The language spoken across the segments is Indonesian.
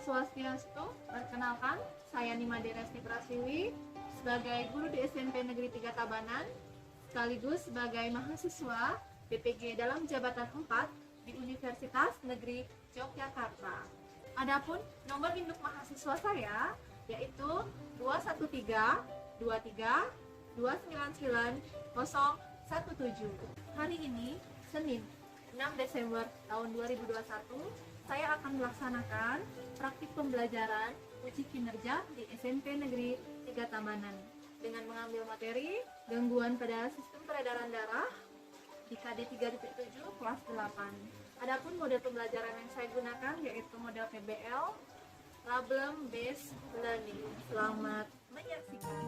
Swastiastu. Perkenalkan, saya Nimade Resti Prasiwi sebagai guru di SMP Negeri 3 Tabanan, sekaligus sebagai mahasiswa BPG dalam jabatan 4 di Universitas Negeri Yogyakarta. Adapun nomor induk mahasiswa saya yaitu 213 23 299 017. Hari ini, Senin, 6 Desember tahun 2021, saya akan melaksanakan praktik pembelajaran uji kinerja di SMP Negeri 3 Tabanan dengan mengambil materi gangguan pada sistem peredaran darah di KD 3.7 kelas 8. Adapun model pembelajaran yang saya gunakan yaitu model PBL, Problem Based Learning. Selamat menyaksikan.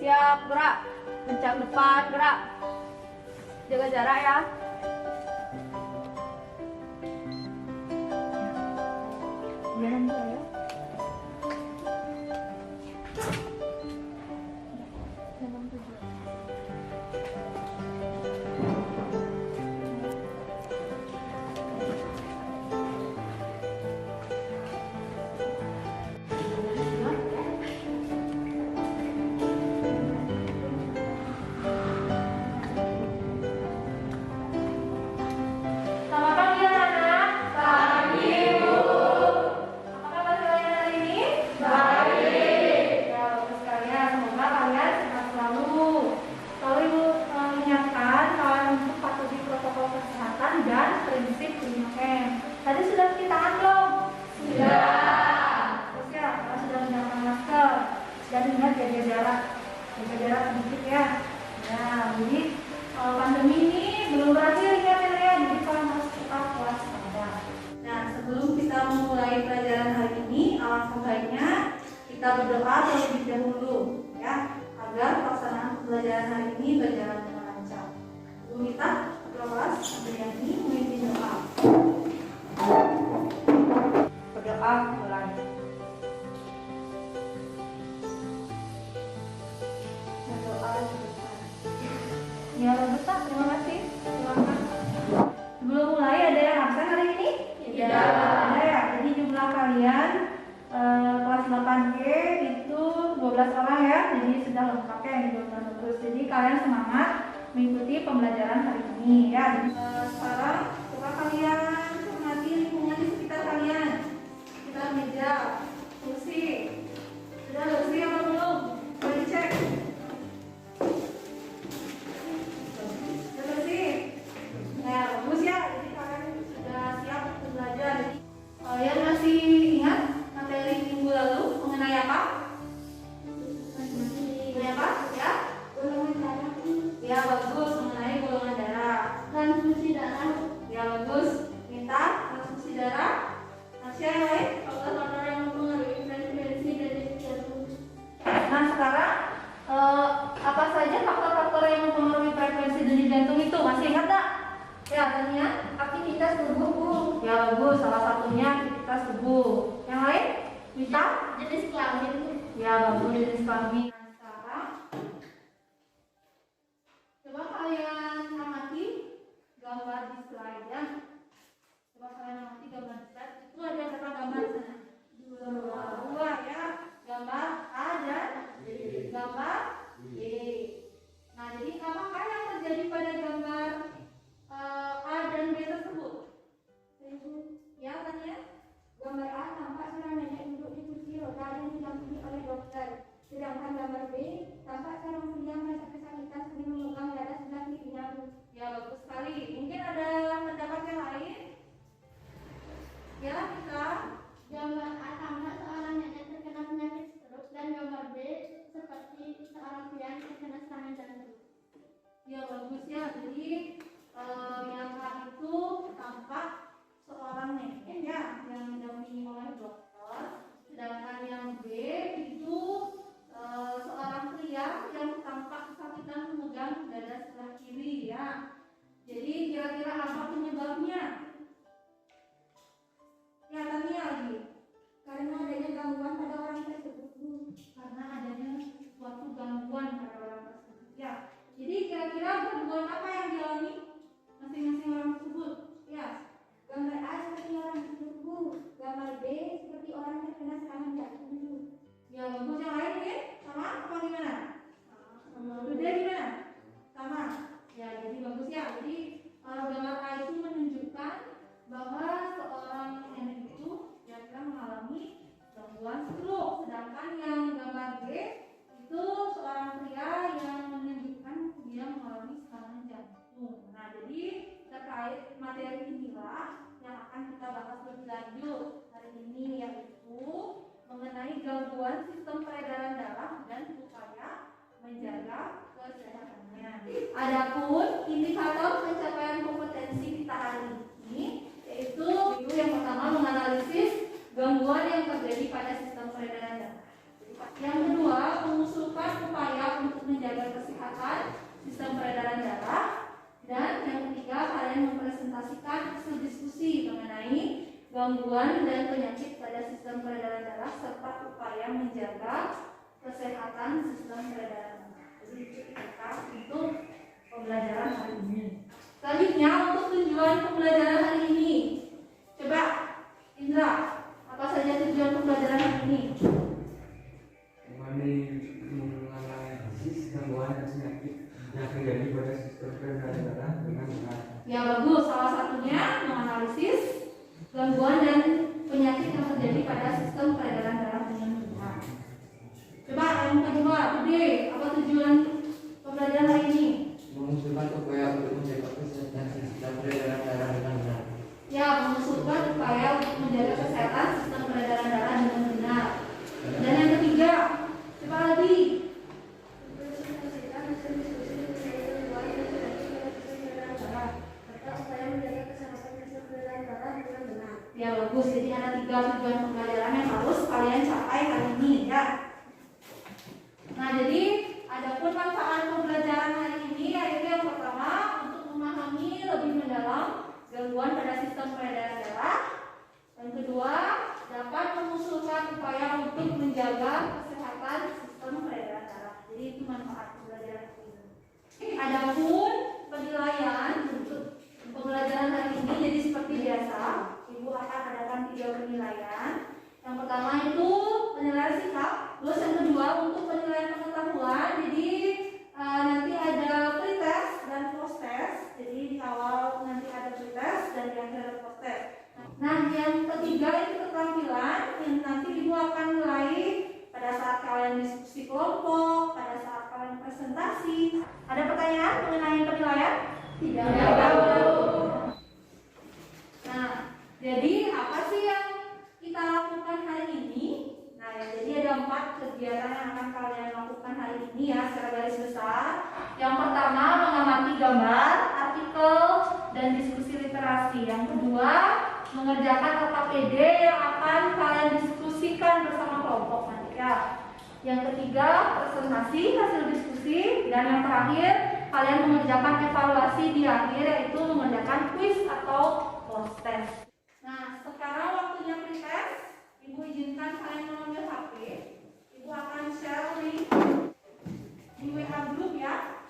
Siap, gerak. Kencang depan, gerak. Jaga jarak ya. Jalan dulu ya. Jalan dulu. Tadi sudah cuci tangan belum? Sudah. Terus ya, kalau sudah menggunakan masker dan ingat jaga jarak sedikit ya. Ya, jadi pandemi ini belum berakhir ya, jadi kalian harus tetap waspada. Nah, sebelum kita memulai pelajaran hari ini, alangkah baiknya kita berdoa terlebih dahulu ya, agar pelaksanaan pembelajaran hari ini berjalan dengan lancar. Guru kita, Kelas Andriani, memimpin doa. Berdoa mulai. Berdoa sebentar. Ya, besar. Terima kasih. Silakan. Sebelum mulai, ada yang absen hari ini? Tidak. Ada ya. Jadi jumlah kalian kelas 8G itu 12 orang ya. Jadi sudah lengkap ya yang 12 terus. Jadi kalian semangat mengikuti pembelajaran hari ini ya. Sekarang coba kalian cermati lingkungan di sekitar kalian. Kita meja, kursi, sudah bersih apa belum? Boleh dicek. Sudah bersih. Nah, bagus ya. Jadi kalian sudah siap untuk belajar. Jadi kalian masih ingat materi minggu lalu mengenai apa? Mengenai apa? Ya? Golongan darah. Ya, bagus, mengenai golongan darah. Transfusi darah. Ya, bagus. Minta transfusi darah. Masih yang lain? Faktor-faktor yang mempengaruhi frekuensi dari jantung. Nah, sekarang apa saja faktor-faktor yang mempengaruhi frekuensi dari jantung itu? Masih ingat tak? Ya, tanya aktivitas tubuh, Bu. Ya, bagus. Salah satunya aktivitas tubuh. Yang lain? Minta? Jenis kelamin. Ya, bagus, jenis kelamin. Nah, sekarang coba kalian amati gambar di slide ya. Coba kalian amati gambar di slide. Itu ada berapa gambar sana? Dua ya. Gambar A dan Ya, bagus sekali. Mungkin ada pendapat yang lain? Ya, kita. Gambar A sama seorang nenek terkena penyakit stroke dan gambar B seperti seorang pria yang terkena serangan jantung. Ya, bagus ya. Jadi yang A itu tampak seorang nenek ya yang didampingi oleh dokter. Sedangkan yang B itu seorang pria yang tampak kesakitan memegang dada sebelah kiri ya. Jadi kira-kira apa penyebabnya? Ya, tanya lagi. Karena adanya gangguan pada orang tersebut. Karena adanya suatu gangguan pada orang tersebut. Ya. Jadi kira-kira gangguan apa yang dialami masing-masing orang tersebut? Ya. Gambar A seperti orang tersebut, gambar B seperti orang terkena serangan jantung. Ya, bagus. Yang lain mungkin sama apa gimana? Sama. Sudah gimana? Sama. Ya, jadi bagus ya. Jadi gambar A itu menunjukkan bahwa seorang nenek itu kira-kira mengalami gangguan stroke. Sedangkan yang gambar B itu seorang pria yang menunjukkan dia mengalami serangan jantung. Nah, jadi terkait materi inilah yang akan kita bahas lebih lanjut hari ini, yaitu mengenai gangguan sistem peredaran darah dan upaya menjaga kesehatannya. Adapun indikator pencapaian kompetensi kita hari ini yaitu yang pertama menganalisis gangguan yang terjadi pada sistem peredaran darah. Yang kedua, mengusulkan upaya untuk menjaga kesehatan sistem peredaran darah. Dan yang ketiga, kalian mempresentasikan hasil diskusi mengenai gangguan dan penyakit pada sistem peredaran darah serta upaya menjaga kesehatan sistem peredaran darah. Jadi itu kita untuk pembelajaran hari ini. Selanjutnya untuk tujuan pembelajaran hari ini. Coba Indra, apa saja tujuan pembelajaran hari ini? Menganalisis gangguan dan penyakit yang terjadi pada sistem peredaran darah dengan benar. Ya, bagus. Salah satunya menganalisis gangguan dan penyakit yang terjadi pada sistem peredaran darah dengan benar. Coba yang kedua, Bude, apa tujuan pembelajaran hari ini? Mengusulkan upaya untuk menjaga kesehatan sistem peredaran darah dengan benar. Ya, mengusulkan upaya untuk menjaga kesehatan sistem peredaran darah dengan benar. Dan yang ketiga, coba lagi. Mempresentasikan hasil diskusi mengenai gangguan yang terjadi pada sistem peredaran darah serta upaya menjaga kesehatan sistem peredaran darah dengan benar. Ya, bagus. Jadi ada 3 tujuan pembelajaran yang harus kalian capai hari ini ya. Nah, jadi adapun manfaat pembelajaran hari ini yaitu yang pertama untuk memahami lebih mendalam gangguan pada sistem peredaran darah. Yang kedua, dapat mengusulkan upaya untuk menjaga kesehatan sistem peredaran darah. Jadi itu manfaat pembelajaran ini. Adapun penilaian untuk pembelajaran hari ini jadi seperti biasa, Ibu akan adakan 3 penilaian. Yang pertama itu penilaian sikap, terus yang kedua untuk penilaian pengetahuan. Jadi nanti ada pretest dan post test. Jadi di awal nanti ada pretest dan di akhir ada post test. Nah, yang ketiga itu keterampilan yang nanti Ibu akan nilai pada saat kalian diskusi kelompok, pada saat kalian presentasi. Ada pertanyaan mengenai penilaian? Tidak. Nah, jadi apa sih yang kita lakukan hari ini? Nah, ya, jadi ada 4 kegiatan yang akan kalian lakukan hari ini ya secara garis besar. Yang pertama mengamati gambar, artikel, dan diskusi literasi. Yang kedua mengerjakan LKPD yang akan kalian diskusikan bersama kelompok nanti ya. Yang ketiga presentasi hasil diskusi, dan yang terakhir kalian mengerjakan evaluasi di akhir yaitu mengerjakan kuis atau post test. Nah, sekarang waktunya pretest. Ibu izinkan kalian mengambil HP. Ibu akan share link di WA group ya.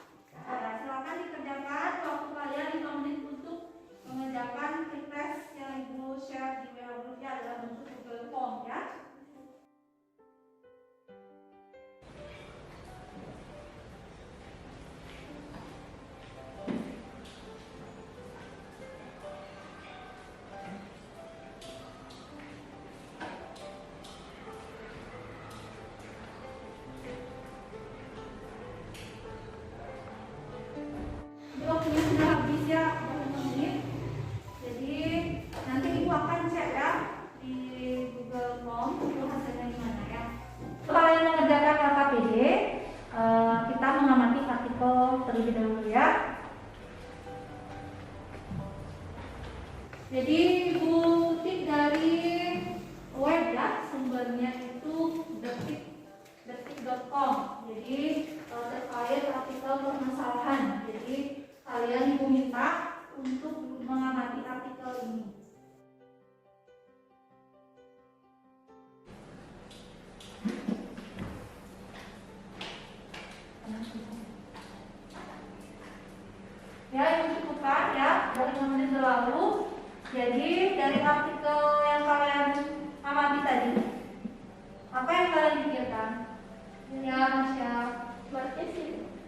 Nah, silakan dikerjakan waktu kalian 5 menit untuk mengerjakan pretest yang Ibu share di WA group ya dalam bentuk Google Form ya. Jadi Ibu kutip dari web ya, sumbernya itu detik.com. Jadi terkait artikel permasalahan. Jadi kalian Ibu minta untuk mengamati artikel ini. Ya, Ibu cukupkan ya dari 5 menit berlalu. Jadi dari artikel yang kalian amati tadi, apa yang kalian pikirkan? Ya, Masya. Marquez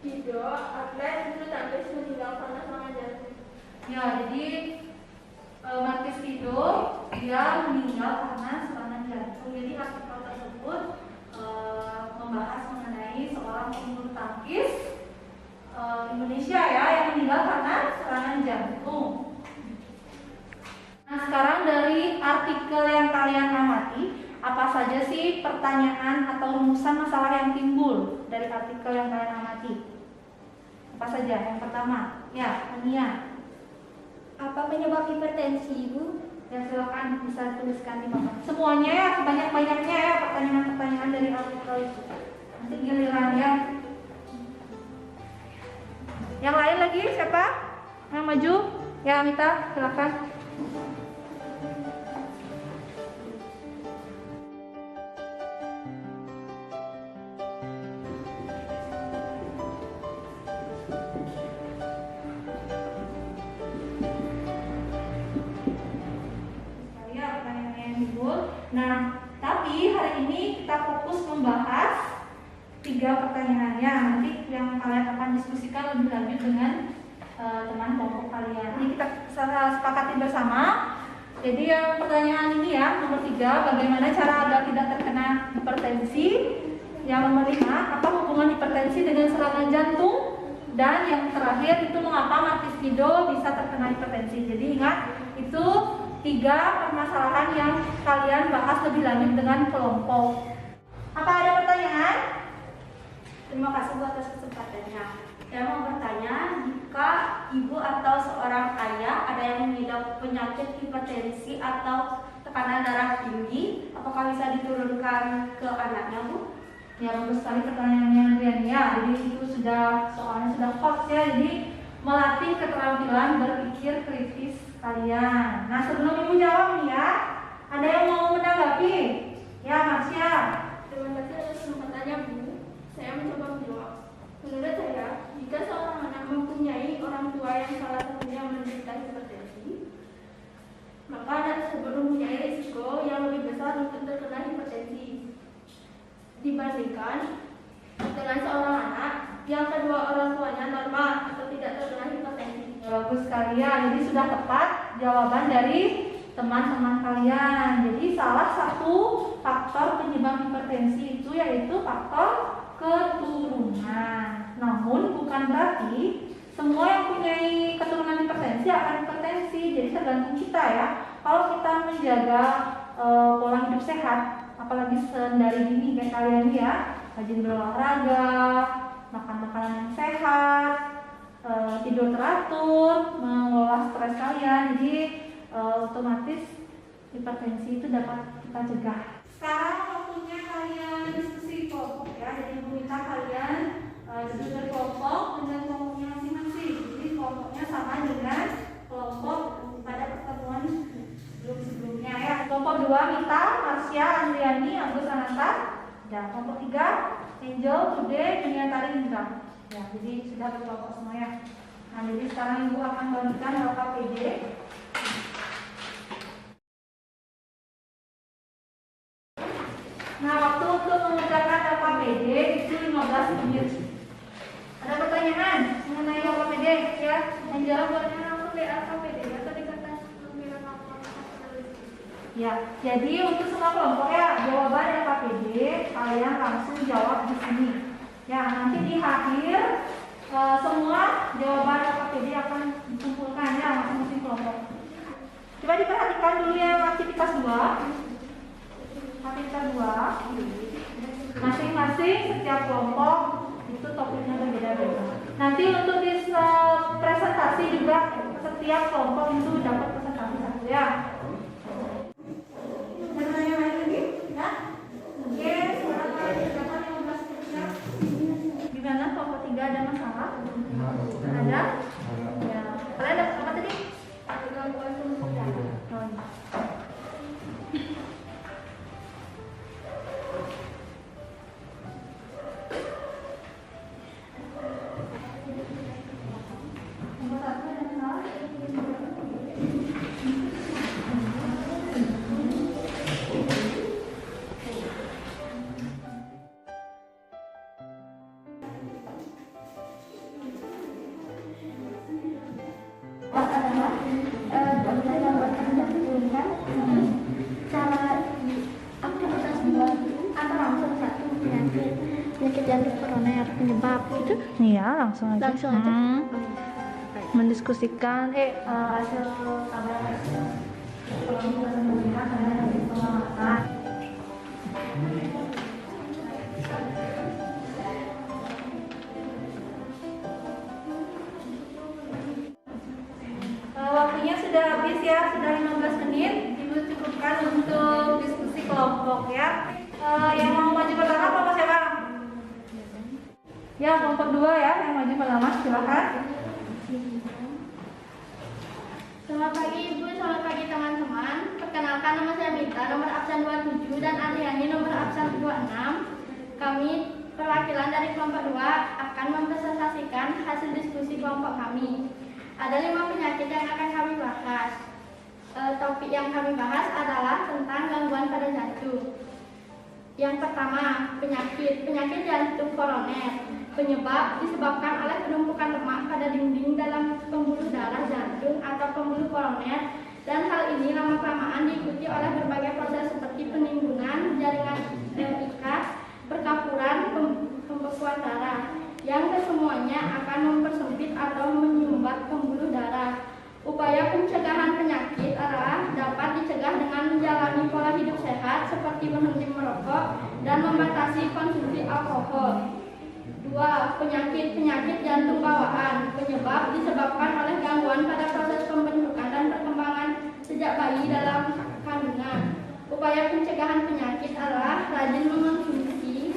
Hido, atlet bulu tangkis meninggal karena serangan jantung. Ya, jadi Marquez Hido dia meninggal karena serangan jantung. Jadi artikel tersebut membahas mengenai seorang pembulu tangkis Indonesia ya yang meninggal karena serangan jantung. Nah, sekarang dari artikel yang kalian amati, apa saja sih pertanyaan atau rumusan masalah yang timbul dari artikel yang kalian amati? Apa saja? Yang pertama, ya, Tania. Apa penyebab hipertensi, Ibu? Ya, silakan bisa tuliskan di papan. Semuanya ya, sebanyak-banyaknya ya pertanyaan-pertanyaan dari artikel itu. Nanti giliran ya. Yang lain lagi siapa? Yang maju? Ya, Amita, silakan. Nah, tapi hari ini kita fokus membahas 3 pertanyaannya. Nanti yang kalian akan diskusikan lebih lanjut dengan teman kelompok kalian. Ini kita sepakati bersama. Jadi yang pertanyaan ini ya, nomor 3, bagaimana cara agar tidak terkena hipertensi? Yang nomor 5, apa hubungan hipertensi dengan serangan jantung? Dan yang terakhir itu mengapa Marquez Hido bisa terkena hipertensi. Jadi ingat, itu 3 permasalahan yang kalian bahas lebih lanjut dengan kelompok. Apa ada pertanyaan? Terima kasih Bu atas kesempatannya. Saya mau bertanya, jika ibu atau seorang ayah ada yang mengidap penyakit hipertensi atau tekanan darah tinggi, apakah bisa diturunkan ke anaknya, Bu? Ya, bagus sekali pertanyaannya Andriania. Jadi itu soalnya sudah hot ya. Jadi melatih keterampilan berpikir kritis kalian. Nah, sebelum Ibu jawab nih ya, ada yang mau menanggapi? Ya, Marsya. Terima kasih atas kesempatannya, Bu. Saya mencoba menjawab. Menurut saya, jika seorang anak mempunyai orang tua yang salah satunya menderita hipertensi, maka anak tersebut mempunyai risiko yang lebih besar untuk terkena hipertensi dibandingkan dengan seorang anak yang kedua orang tuanya normal atau tidak terkena hipertensi. Bagus sekali ya. Jadi sudah tepat jawaban dari teman-teman kalian. Jadi salah satu faktor penyebab hipertensi itu yaitu faktor keturunan. Namun bukan berarti semua yang punya keturunan hipertensi akan hipertensi. Jadi tergantung kita ya. Kalau kita menjaga pola hidup sehat, apalagi dari dini kayak kalian ya, rajin berolahraga, makan makanan yang sehat, tidur teratur, mengelola stres kalian, jadi otomatis hipertensi itu dapat kita cegah. Sekarang waktunya kalian diskusi kelompok ya. Jadi Ibu minta kalian duduk berkelompok dengan kelompoknya masing-masing. Jadi kelompoknya sama dengan kelompok pada pertemuan sebelumnya ya. Kelompok 2 Mita, Marsya, Andriani, Agus, Ananta. Dan kelompok 3 Angel, Tude, Juniatari, Indra. Ya, jadi sudah berkelompok semua ya. Nah, jadi sekarang Ibu akan bagikan LKPD. Nah, waktu untuk mengerjakan LKPD itu 15 menit. Ada pertanyaan mengenai LKPD ya? Yang jawab boleh langsung di LKPD atau dikatakan ya, jadi untuk semua kelompok ya, jawaban LKPD kalian langsung jawab di sini. Ya, nanti di akhir semua jawaban LKPD akan dikumpulkan ya masing-masing kelompok. Coba diperhatikan dulu ya aktivitas 2. Aktivitas 2. Masing-masing setiap kelompok itu topiknya berbeda-beda. Nanti untuk di presentasi juga setiap kelompok itu dapat presentasi satu. Ya. Ada yang lain lagi? Ya. Oke, suara kegiatan 15 Gimana kelompok 3 ada masalah? Ada? Ya. Kalian dapat apa tadi? Gangguan pembuluh darah. Oh, iya. Nomor 1 ada masalah? adalah kita gambarkan dan turunkan cara aktivitas buat atau langsung satu penyakit jantung koroner penyebab itu. Iya, langsung aja. Langsung aja. Mendiskusikan hasil kabar kalau kita melihat ada dari pengamatan. Waktunya sudah habis ya, sudah 15 menit. Ibu cukupkan untuk diskusi kelompok ya. Yang mau maju pertama kelompok siapa? Ya, kelompok 2 ya, yang maju pertama silakan. Selamat pagi Ibu, selamat pagi teman-teman. Perkenalkan, nama saya Mita, nomor absen 27 dan Adriani nomor absen 26. Kami perwakilan dari kelompok 2 akan mempresentasikan hasil diskusi kelompok kami. Ada 5 penyakit yang akan kami bahas. Topik yang kami bahas adalah tentang gangguan pada jantung. Yang pertama, penyakit jantung koroner. Penyebab disebabkan oleh penumpukan lemak pada dinding dalam pembuluh darah jantung atau pembuluh koroner, dan hal ini lama-kelamaan diikuti oleh berbagai proses seperti penimbunan jaringan ikat, perkapuran, pembekuan darah, yang kesemuanya akan mempersempit atau menyumbat pembuluh darah. Upaya pencegahan penyakit adalah dapat dicegah dengan menjalani pola hidup sehat seperti berhenti merokok dan membatasi konsumsi alkohol. 2. Penyakit jantung bawaan. Penyebab disebabkan oleh gangguan pada proses pembentukan dan perkembangan sejak bayi dalam kandungan. Upaya pencegahan penyakit adalah rajin mengonsumsi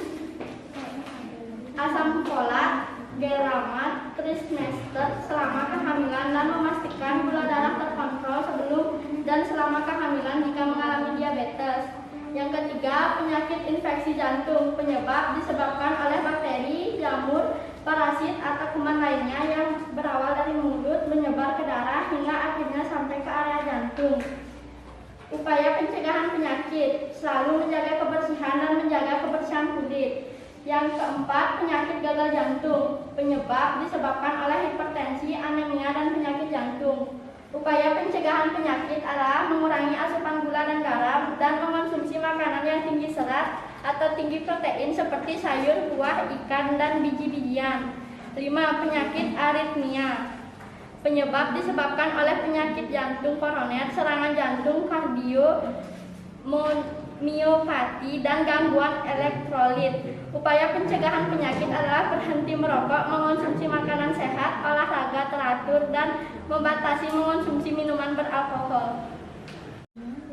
asam folat, gelamat, trimester selama kehamilan dan memastikan gula darah terkontrol sebelum dan selama kehamilan jika mengalami diabetes. Yang ketiga, penyakit infeksi jantung. Penyebab disebabkan oleh bakteri, jamur, parasit, atau kuman lainnya yang berawal dari mulut, menyebar ke darah hingga akhirnya sampai ke area jantung. Upaya pencegahan penyakit, selalu menjaga kebersihan dan menjaga kebersihan kulit. Yang keempat, penyakit gagal jantung. Penyebab disebabkan oleh hipertensi, anemia, dan penyakit jantung. Upaya pencegahan penyakit adalah mengurangi asupan gula dan garam dan mengonsumsi makanan yang tinggi serat atau tinggi protein seperti sayur, buah, ikan, dan biji-bijian. 5. Penyakit aritmia. Penyebab disebabkan oleh penyakit jantung koroner, serangan jantung, kardio, miopati, dan gangguan elektrolit. Upaya pencegahan penyakit adalah berhenti merokok, mengonsumsi makanan sehat, olahraga teratur, dan membatasi mengonsumsi minuman beralkohol.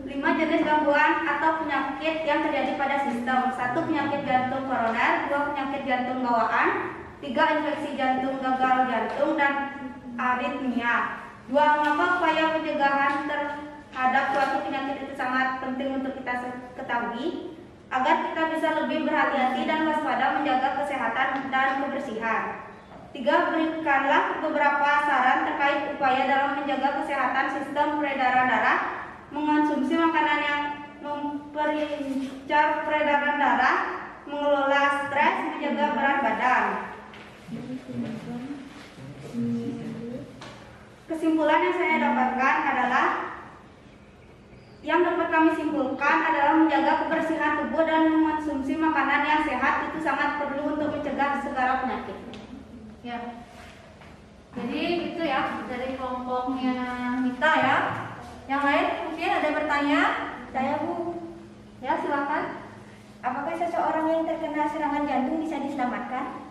5 jenis gangguan atau penyakit yang terjadi pada sistem. 1. Penyakit jantung koroner. 2. Penyakit jantung bawaan. 3. Infeksi jantung, gagal jantung, dan aritmia. 2. Mengapa upaya pencegahan terhadap suatu penyakit itu sangat penting untuk kita ketahui agar kita bisa lebih berhati-hati dan waspada menjaga kesehatan dan kebersihan. 3. Berikanlah beberapa saran terkait upaya dalam menjaga kesehatan sistem peredaran darah, mengonsumsi makanan yang memperlancar peredaran darah, mengelola stres, menjaga berat badan. Kesimpulan yang saya dapatkan adalah yang dapat kami simpulkan adalah menjaga kebersihan tubuh dan mengonsumsi makanan yang sehat itu sangat perlu untuk mencegah segala penyakit. Ya. Jadi itu ya dari kelompoknya Mita ya. Yang lain mungkin ada bertanya? Saya Bu, Ya, silakan. apakah seseorang yang terkena serangan jantung bisa diselamatkan?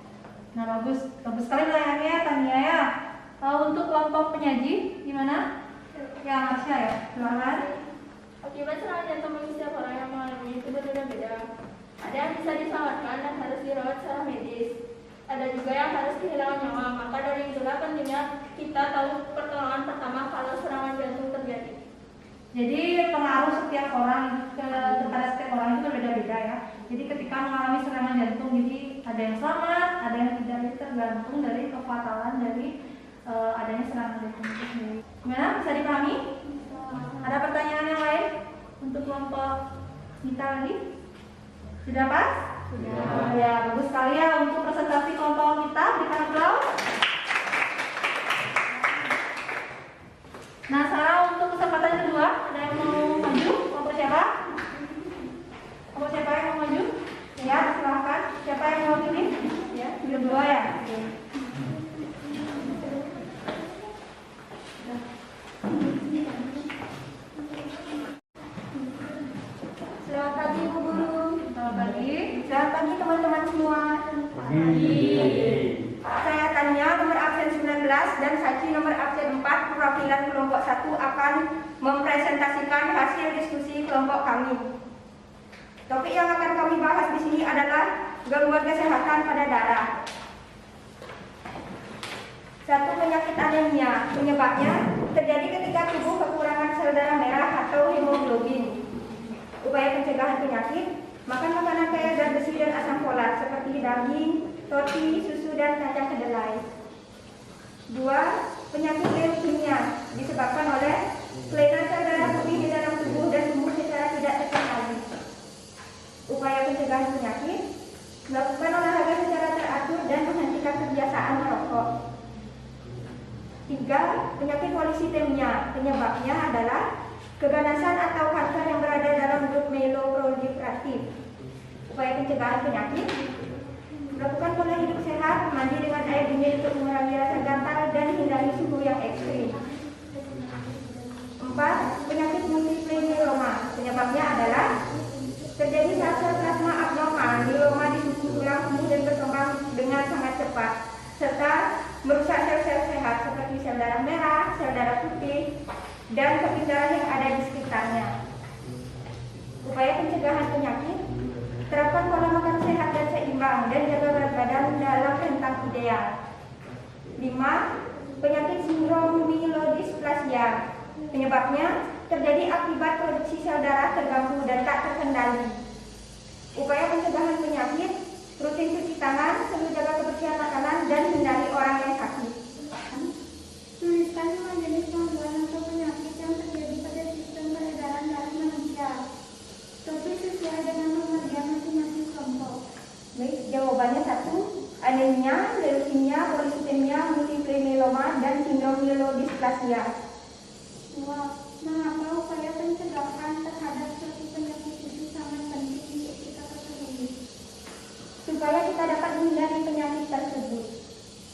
Nah, bagus sekali pertanyaannya Tania ya. Untuk kelompok penyaji gimana? Ya, Masya ya. Silahkan. Akibat serangan jantung bagi setiap orang yang mengalami itu berbeda-beda. Ada yang bisa diselamatkan dan harus dirawat secara medis. Ada juga yang harus kehilangan nyawa. Maka dari itulah pentingnya kita tahu pertolongan pertama kalau serangan jantung terjadi. Jadi pengaruh setiap orang kepada setiap orang itu berbeda-beda ya. Jadi ketika mengalami serangan jantung, jadi ada yang selamat, ada yang tidak, itu tergantung dari kefatalan dari adanya serangan jantung itu sendiri. Gimana? Bisa dipahami? Ada pertanyaan yang lain untuk kelompok Nita lagi? Sudah pas? Sudah. Ya, bagus sekali ya untuk presentasi kelompok kita. Berikan aplaus. Nah, sekarang untuk kesempatan kedua, ada yang mau maju? Kelompok siapa? Kelompok siapa yang mau maju? Ya, silahkan. Siapa yang mau pilih? Ya, berdua ya. Selamat pagi Bu Guru. Selamat pagi. Selamat pagi teman-teman semua. Saya Tania nomor absen 19 dan Saci nomor absen 4 perwakilan kelompok 1 akan mempresentasikan hasil diskusi kelompok kami. Topik yang akan kami bahas di sini adalah gangguan kesehatan pada darah. Satu, penyakit anemia. Penyebabnya terjadi ketika tubuh kekurangan sel darah merah atau hemoglobin. Upaya pencegahan penyakit: makan makanan kaya zat besi dan asam folat seperti daging, roti, susu, dan kacang kedelai. 2. Penyakit leukemia disebabkan oleh kelainan sel darah putih di dalam tubuh dan tumbuh secara tidak terkendali. Upaya pencegahan penyakit: melakukan olahraga secara teratur dan menghentikan kebiasaan merokok. 3. Penyakit polisitemia. Penyebabnya adalah keganasan atau kanker yang berada dalam grup myeloproliferatif. Upaya pencegahan penyakit: melakukan pola hidup sehat, mandi dengan air dingin untuk mengurangi rasa gatal dan hindari suhu yang ekstrim. 4. Penyakit multiple myeloma. Penyebabnya adalah terjadi sel-sel plasma abnormal, myeloma di suku tulang tumbuh dan berkembang dengan sangat cepat, serta merusak sel-sel sehat seperti sel darah merah, sel darah putih, dan keping darah yang ada di sekitarnya. Upaya pencegahan penyakit: terapkan pola makan sehat dan seimbang dan jaga berat badan dalam rentang ideal. 5. Penyakit sindrom myelodysplasia. Penyebabnya terjadi akibat produksi sel darah terganggu dan tak terkendali. Upaya pencegahan penyakit: rutin cuci tangan, selalu jaga kebersihan makanan, dan hindari orang yang sakit. Tuliskan 5 jenis gangguan atau penyakit yang terjadi pada sistem peredaran darah manusia. Topik sesuai dengan pekerja masing-masing kelompok. Baik, jawabannya 1. Anemia, leukemia, polisitemia, multiple myeloma, dan sindrom myelodysplasia. 2. Mengapa upaya pencegahan terhadap suatu penyakit itu sangat penting untuk kita ketahui? Supaya kita dapat menghindari penyakit tersebut.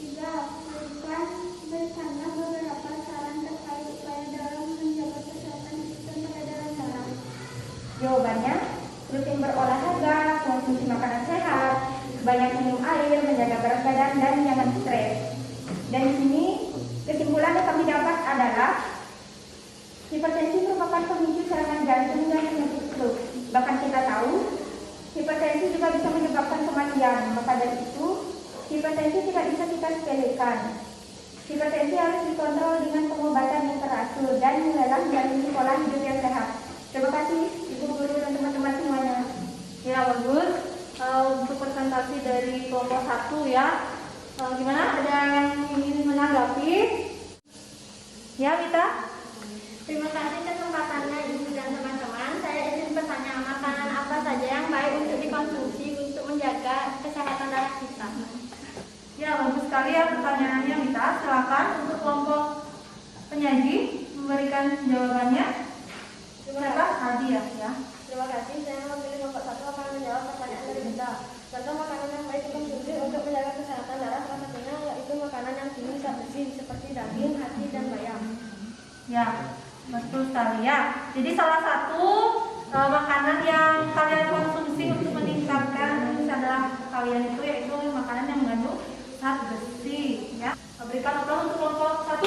3. Berikan bersama beberapa saran terkait upaya dalam menjaga kesehatan sistem peredaran darah. Jawabannya: rutin berolahraga, konsumsi makanan sehat, banyak minum air, menjaga berat badan, dan jangan stres. Dan di sini kesimpulan yang kami dapat adalah hipertensi merupakan pemicu serangan jantung dan penyakit stroke. Bahkan kita tahu hipertensi juga bisa menyebabkan kematian. Maka dari itu hipertensi tidak bisa kita sepelekan. Hipertensi harus dikontrol dengan pengobatan yang teratur dan mulailah menjalani pola hidup yang sehat. Terima kasih Ibu Guru dan teman-teman semuanya. Ya, bagus. Untuk presentasi dari kelompok 1 ya. Gimana? Ada yang ingin menanggapi? Ya, Mita? Terima kasih kesempatannya Ibu dan teman-teman. Saya izin bertanya, makanan apa saja yang baik untuk dikonsumsi untuk menjaga kesehatan darah kita? Ya, bagus sekali ya pertanyaannya, Mita. Silakan untuk kelompok penyaji memberikan jawabannya. Siapa? Hadi ya. Terima kasih. Saya memilih kelompok 1 akan menjawab pertanyaan dari Bunda. Contoh makanan yang baik dikonsumsi untuk menjaga kesehatan darah salah satunya yaitu makanan yang tinggi zat besi seperti daging, hati, dan bayam. Ya, betul sekali ya. Jadi salah satu makanan yang kalian konsumsi untuk meningkatkan darah kalian itu yaitu makanan yang mengandung zat besi. Ya, berikan aplaus untuk kelompok 1.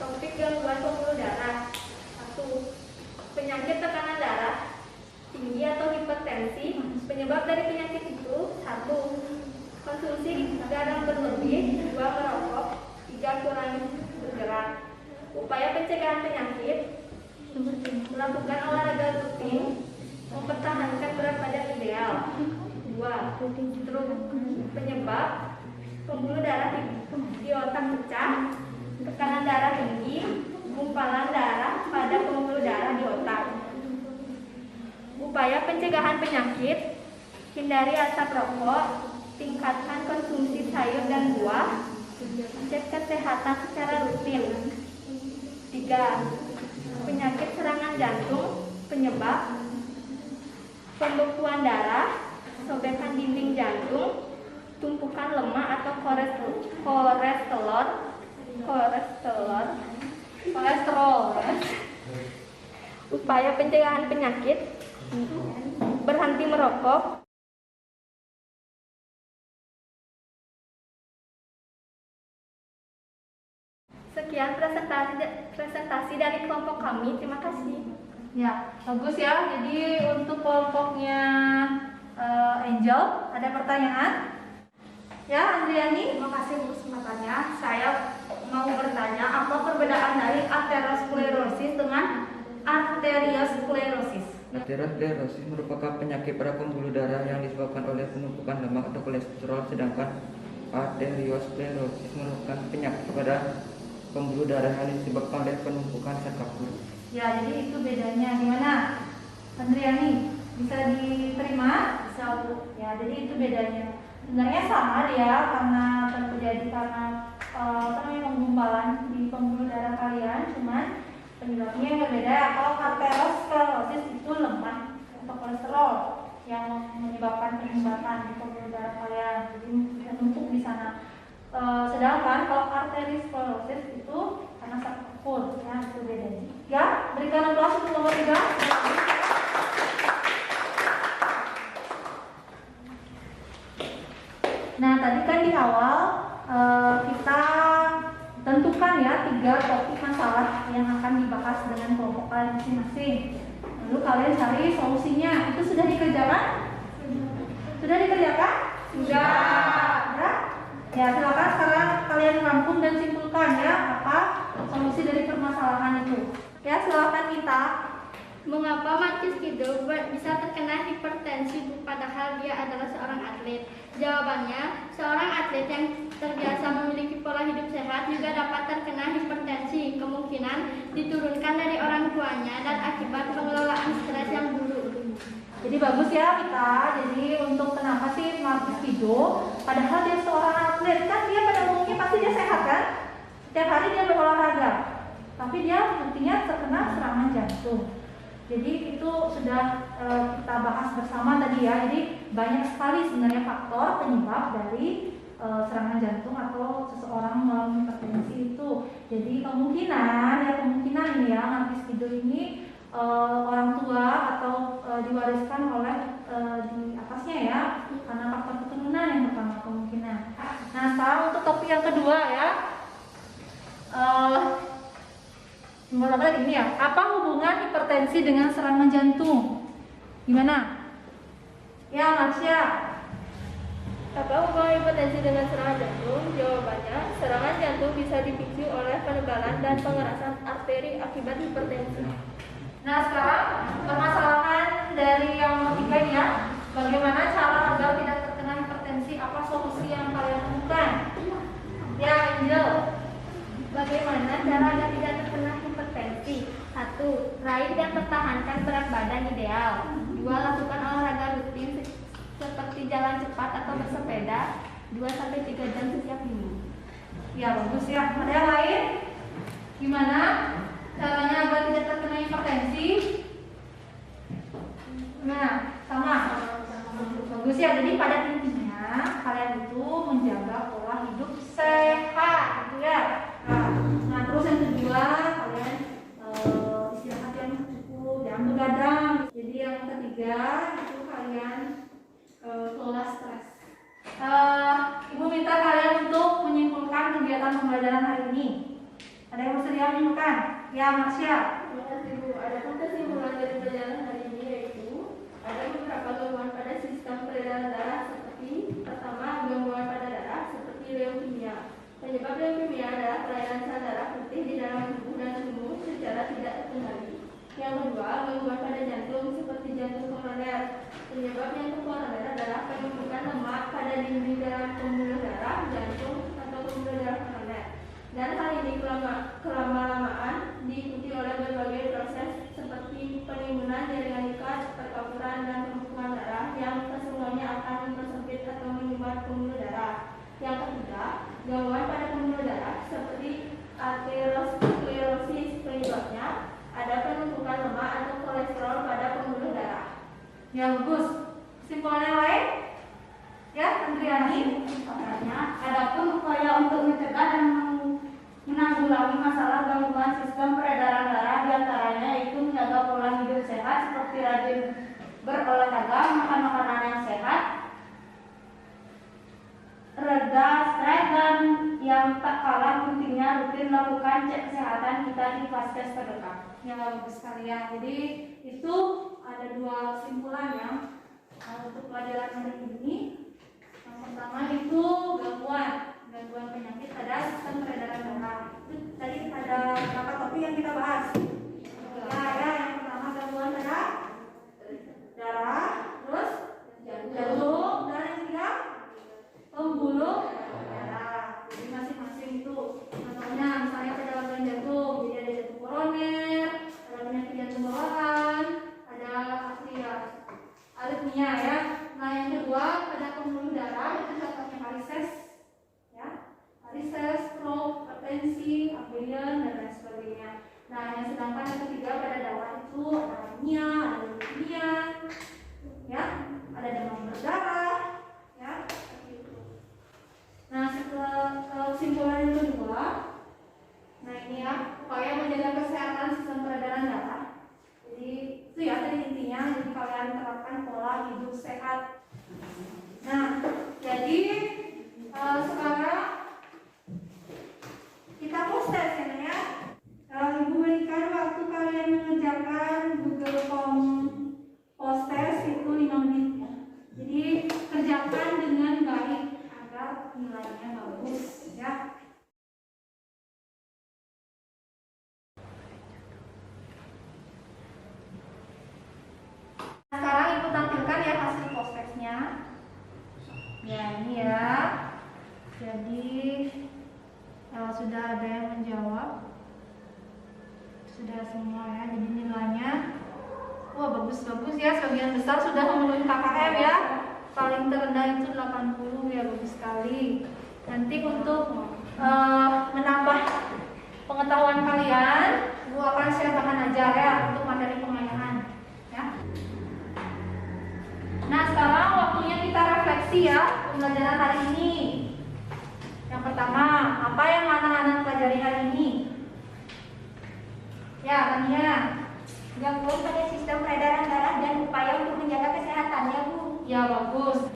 Topik gangguan pembuluh darah. 1. Penyakit tekanan darah tinggi atau hipertensi. Penyebab dari penyakit itu: 1. Konsumsi garam berlebih. 2. Merokok. 3. Kurang bergerak. Upaya pencegahan penyakit: melakukan olahraga rutin, mempertahankan berat badan ideal. 2. Penyebab pembuluh darah di otak pecah, tekanan darah tinggi, gumpalan darah pada pembuluh darah di otak. Upaya pencegahan penyakit: hindari asap rokok, tingkatkan konsumsi sayur dan buah, cek kesehatan secara rutin. 3. Penyakit serangan jantung. Penyebab: pembekuan darah, sobekan dinding jantung, tumpukan lemak atau kolesterol. Upaya pencegahan penyakit: berhenti merokok. Sekian presentasi dari kelompok kami. Terima kasih. Ya, bagus ya. Jadi untuk kelompoknya Angel, ada pertanyaan? Ya, Andriani. Terima kasih untuk kesempatannya. Saya mau bertanya, apa perbedaan dari aterosklerosis dengan arteriosklerosis? Aterosklerosis merupakan penyakit pada pembuluh darah yang disebabkan oleh penumpukan lemak atau kolesterol, sedangkan arteriosklerosis merupakan penyakit pada pembuluh darah yang disebabkan oleh penumpukan zat kapur. Ya, jadi itu bedanya. Gimana, Andriani? Bisa diterima? Bisa, Bu. Ya, jadi itu bedanya. Sebenarnya sama dia, karena terjadi karena penggumpalan di pembuluh darah kalian, cuman penyebabnya yang berbeda. Kalau arteriosklerosis itu lemak atau kolesterol yang menyebabkan penyumbatan di pembuluh darah kalian, jadi menumpuk di sana. Sedangkan kalau arteriosklerosis itu karena zat kapur, ya itu bedanya. Ya, berikan aplaus untuk nomor 3. Nah, tadi kan di awal kita tentukan ya 3 topik masalah yang akan dibahas dengan kelompok kalian masing-masing. Lalu kalian cari solusinya. Itu sudah dikerjakan? Sudah dikerjakan? Sudah. Ya, silakan sekarang kalian rangkum dan simpulkan ya apa solusi dari permasalahan itu. Ya, silakan kita. Mengapa Marcus Kido bisa terkena hipertensi padahal dia adalah seorang atlet? Jawabannya, seorang atlet yang terbiasa memiliki pola hidup sehat juga dapat terkena hipertensi. Kemungkinan diturunkan dari orang tuanya dan akibat pengelolaan stres yang buruk. Jadi bagus ya kita. Jadi untuk kenapa sih Marcus Kido, padahal dia seorang atlet, kan dia pada umumnya pasti dia sehat kan? Setiap hari dia berolahraga, tapi dia buktinya terkena serangan jantung. Jadi itu sudah kita bahas bersama tadi ya. Jadi banyak sekali sebenarnya faktor penyebab dari serangan jantung atau seseorang mengalami hipertensi itu. Jadi kemungkinan ini ya Marcus Kido ini orang tua atau diwariskan oleh di atasnya ya, karena faktor keturunan yang pertama kemungkinan. Nah, sekarang untuk topik yang kedua ya. Nomor apa ini ya? Apa hubungan hipertensi dengan serangan jantung? Gimana? Ya, Marsha. Apa hubungan hipertensi dengan serangan jantung? Jawabannya, serangan jantung bisa dipicu oleh penebalan dan pengerasan arteri akibat hipertensi. Nah, sekarang permasalahan dari yang nomor 3 ini ya. Bagaimana cara agar tidak terkena hipertensi? Apa solusi yang kalian temukan? Ya, Angel. Bagaimana cara agar tidak terkena hipertensi? 1. Raih dan pertahankan berat badan ideal. 2. Lakukan olahraga rutin seperti jalan cepat atau bersepeda 2-3 jam setiap minggu. Ya, bagus ya. Ada yang lain? Gimana caranya agar tidak terkena hipertensi? Nah, sama. Bagus ya. Jadi pada intinya kalian itu menjaga pola hidup sehat, gitu ya. Nah, terus yang kedua kalian istirahat yang cukup, jangan begadang. Jadi yang ketiga itu kalian kelola stres. Ibu minta kalian untuk menyimpulkan kegiatan pembelajaran hari ini. Ada yang mau bersedia menunjukkan? Ya, Marsha. Terima kasih Bu. Adapun kesimpulan dari pelajaran hari ini yaitu ada beberapa gangguan pada sistem peredaran darah seperti pertama gangguan pada darah seperti leukemia. Penyebab leukemia adalah kelainan sel darah putih di dalam tubuh dan tumbuh secara tidak terkendali. Yang kedua, gangguan pada jantung seperti jantung koroner. Penyebab jantung koroner adalah penumpukan lemak pada dinding dalam pembuluh darah jantung atau pembuluh darah koroner. Dan hal ini kelama-lamaan diikuti oleh berbagai proses seperti penimbunan jaringan ikat, perkapuran, dan pembekuan darah yang kesemuanya akan mempersempit atau menyumbat pembuluh darah. Yang ketiga, gangguan pada pembuluh darah seperti aterosklerosis. Penyebabnya ada penumpukan lemak atau kolesterol pada pembuluh darah. Ya, bagus. Kesimpulan yang lain? Ya, Andriani. Adapun upaya untuk mencegah dan menanggulangi masalah gangguan sistem peredaran darah diantaranya yaitu menjaga pola hidup sehat seperti rajin berolahraga, makan makanan yang sehat, reda stres, dan yang tak kalah pentingnya rutin lakukan cek kesehatan kita di vaskes terdekat. Ya, bagus sekali ya. Jadi itu ada dua kesimpulan ya untuk pelajaran hari ini. Yang pertama itu gangguan penyakit pada sistem peredaran darah. Itu tadi ada beberapa topik yang kita bahas. Ya, yang pertama gangguan pada darah, terus jantung, dan yang ketiga pembuluh darah. Jadi masing-masing itu contohnya misalnya pada organ jantung, jadi ada jantung koroner, ada penyakit jantung bawahan, ada aritmia ya. Nah, yang kedua pada pembuluh darah itu contohnya varises ya, varises, stroke, hipertensi, ambien, dan lain sebagainya. Nah, yang sedangkan yang ketiga pada darah itu ada anemia, ada leukemia ya, ada demam berdarah ya, seperti itu. Nah, setelah kesimpulan yang kedua, nah ini ya, upaya menjaga kesehatan sistem peredaran darah. Jadi itu ya tadi intinya, jadi kalian terapkan pola hidup sehat. Nah, jadi sekarang kita proses ya. Ibu berikan waktu kalian mengerjakan Google Form post test itu 5 menit ya. Jadi kerjakan dengan baik agar nilainya bagus ya. Sekarang ibu tampilkan ya hasil post testnya. Ya, ini ya. Jadi sudah ada yang menjawab. Sudah semua ya. Jadi nilainya wah bagus-bagus ya. Sebagian besar sudah memenuhi KKM ya. Paling terendah itu 80 ya, bagus sekali. Nanti untuk menambah pengetahuan kalian, ibu akan share bahan ajar ya untuk materi pengayaan ya. Nah, sekarang waktunya kita refleksi ya pembelajaran hari ini. Yang pertama, apa yang anak-anak pelajari hari ini? Ya, Tania. Gangguan pada sistem peredaran darah dan upaya untuk menjaga kesehatannya, Bu. Ya, bagus.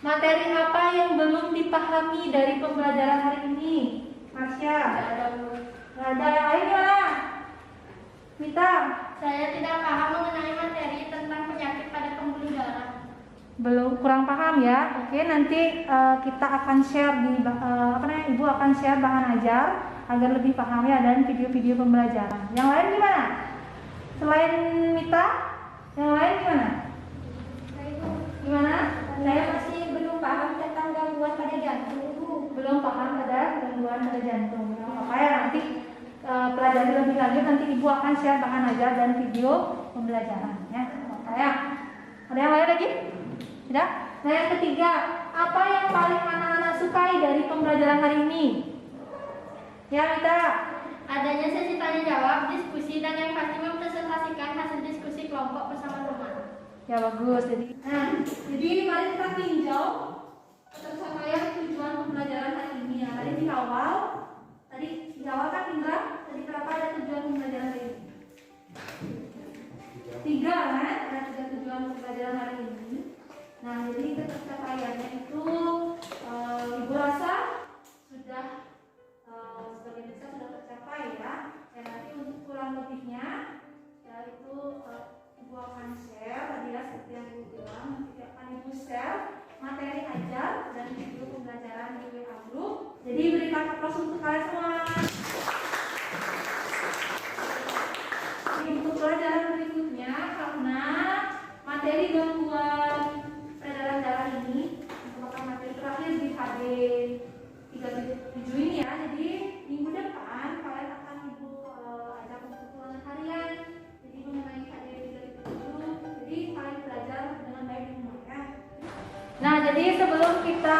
Materi apa yang belum dipahami dari pembelajaran hari ini? Marsha. Nggak ada yang lain ya? Mita. Saya tidak paham mengenai materi tentang penyakit pada pembuluh darah. Belum, kurang paham ya. Oke, nanti kita akan share di Ibu akan share bahan ajar agar lebih paham ya, dan video-video pembelajaran. Yang lain gimana? Selain Mita, yang lain gimana? Gimana? Saya masih belum paham tentang gangguan pada jantung, Bu. Belum paham pada gangguan pada jantung. Makanya nanti pelajari lebih lanjut, nanti Ibu akan share bahan ajar dan video pembelajaran ya. Makanya ada yang lain lagi? Tidak? Nah, yang ketiga, apa yang paling anak-anak sukai dari pembelajaran hari ini? Ya, Mita. Adanya sesi tanya jawab, diskusi, dan yang pasti mempresentasikan hasil diskusi kelompok bersama teman. Ya, bagus. Jadi mari kita tinjau tercapaian tujuan pembelajaran hari ini ya. Tadi di awal kan Indra, tadi berapa ada tujuan pembelajaran hari ini? 3 kan? Ada 3 tujuan pembelajaran hari ini. Nah, jadi tercapaiannya itu Ibu rasa sudah sebagian besar sudah tercapai ya. Ibu akan share tadi ya seperti yang Ibu bilang, nanti akan Ibu share materi ajar dan video pembelajaran di WA Group. Jadi berikan aplaus untuk kalian semua. Jadi untuk pelajaran berikutnya, karena materi gangguan peredaran darah ini merupakan materi terakhir di HD 3.7 ini ya. Jadi minggu depan kalian akan Ibu ajak untuk ulangan harian. Jadi mengenai HD 3.7. Jadi kalian belajar dengan baik di rumah ya. Nah, jadi sebelum kita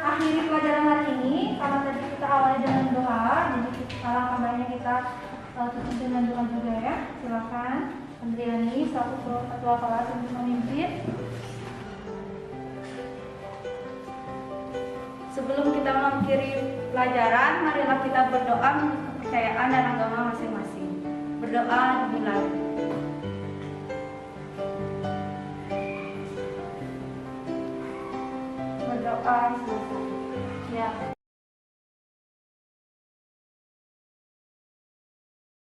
akhiri pelajaran hari ini, karena tadi kita awali dengan doa, jadi alangkah baiknya kita tutup dengan doa juga ya. Silakan Andriani selaku ketua kelas untuk memimpin. Sebelum kita mengakhiri pelajaran, marilah kita berdoa menurut kepercayaan dan agama masing-masing. Berdoa dimulai. Berdoa selesai. Ya.